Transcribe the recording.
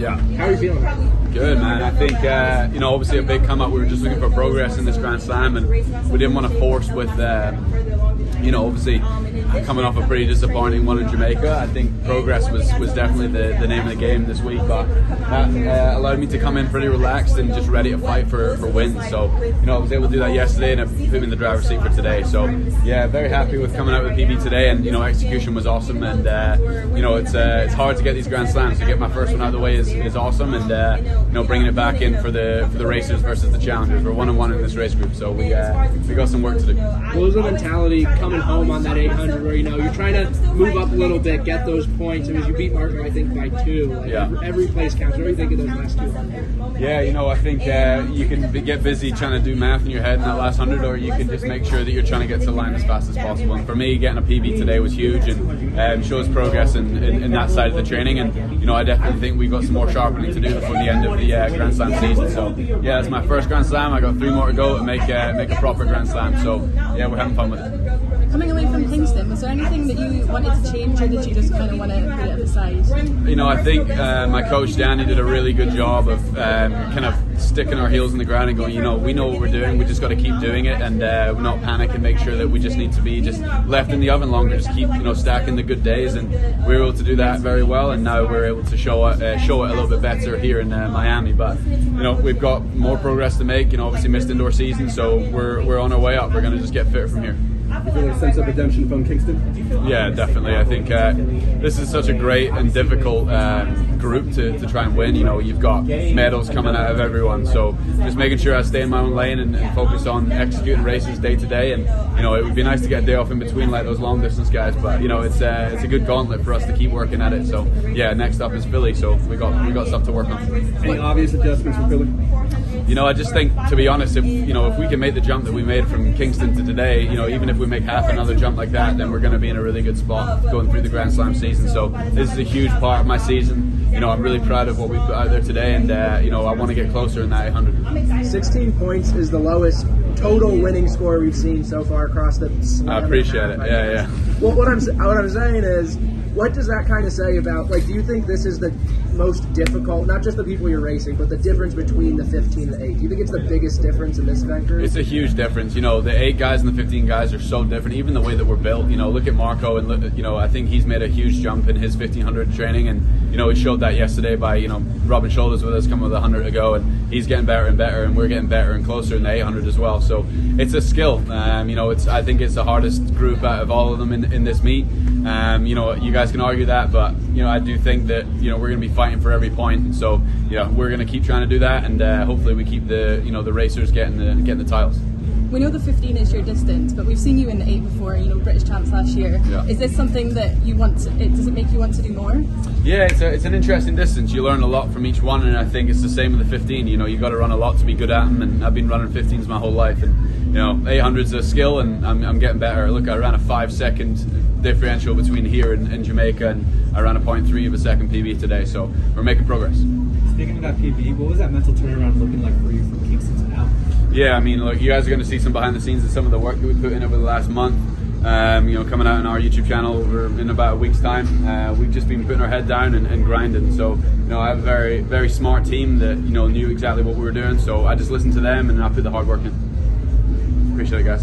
Yeah. How are you feeling about it? Good, man. I think, obviously a big come up. We were just looking for progress in this Grand Slam, and we didn't want to force with, obviously coming off a pretty disappointing one in Jamaica. I think progress was definitely the name of the game this week, but that allowed me to come in pretty relaxed and just ready to fight for wins. So, I was able to do that yesterday, and it put me in the driver's seat for today. So, yeah, very happy with coming out with PB today, and execution was awesome. And it's hard to get these Grand Slams. To get my first one out of the way is awesome, and bringing it back in for the racers versus the challengers. We're 1-1 in this race group, so we got some work to do. What was the mentality coming home on that 800 where you're trying to move up a little bit, get those points? I mean, you beat Marco, I think, by 2. Every place counts. What do you think of those last 200? Yeah, I think you can get busy trying to do math in your head in that last 100, or you can just make sure that you're trying to get to the line as fast as possible. And for me, getting a PB today was huge and shows progress in that side of the training. And I definitely think we've got some more sharpening to do before the end of the Grand Slam season. So yeah, it's my first Grand Slam. I got 3 more to go to make a proper Grand Slam. So yeah, we're having fun with it. Coming away from Kingston, was there anything that you wanted to change, or did you just kind of want to put it aside? I think my coach Danny did a really good job of kind of sticking our heels in the ground and going, we know what we're doing, we just got to keep doing it and not panic and make sure that we just need to be just left in the oven longer, just keep stacking the good days, and we were able to do that very well, and now we're able to show it a little bit better here in Miami. But we've got more progress to make. Obviously missed indoor season, so we're on our way up. We're going to just get fitter from here. You feel a sense of redemption from Kingston? Yeah, definitely. I think this is such a great and difficult group to try and win. You've got medals coming out of everyone, so just making sure I stay in my own lane and focus on executing races day to day. And it would be nice to get a day off in between like those long distance guys, but it's a good gauntlet for us to keep working at it. So yeah, next up is Philly, so we got stuff to work on. Any obvious adjustments for Philly? I just think, to be honest, if we can make the jump that we made from Kingston to today, even if we make half another jump like that, then we're going to be in a really good spot going through the Grand Slam season. So this is a huge part of my season. I'm really proud of what we've put out there today, and I want to get closer in that 800. 16 points is the lowest total winning score we've seen so far across the slam. I appreciate it. Yeah. Well, what I'm saying is, what does that kind of say about, do you think this is the most difficult, not just the people you're racing, but the difference between the 15 and the 8? Do you think it's the biggest difference in this event group? It's a huge difference. The 8 guys and the 15 guys are so different, even the way that we're built. Look at Marco, and I think he's made a huge jump in his 1500 training, and he showed that yesterday by rubbing shoulders with us coming with 100 to go, and he's getting better and better, and we're getting better and closer in the 800 as well. So it's a skill. I think it's the hardest group out of all of them in this meet. You guys can argue that, but I do think that we're going to be fighting for every point. And so we're going to keep trying to do that, and hopefully we keep the the racers getting the titles. We know the 15 is your distance, but we've seen you in the 8 before, British champs last year. Yeah. Is this something that you want to, does it make you want to do more? Yeah, it's an interesting distance. You learn a lot from each one, and I think it's the same with the 15. You got to run a lot to be good at them, and I've been running 15s my whole life, and 800's a skill, and I'm getting better. Look, I ran a 5-second differential between here and Jamaica, and I ran a 0.3 of a second PB today, so we're making progress. Speaking of that PB, what was that mental turnaround looking like for you from Kingston to now? Yeah, look, you guys are going to see some behind the scenes of some of the work that we put in over the last month. Coming out on our YouTube channel in about a week's time. We've just been putting our head down and grinding. So, I have a very, very smart team that, knew exactly what we were doing. So I just listened to them and I put the hard work in. Appreciate it, guys.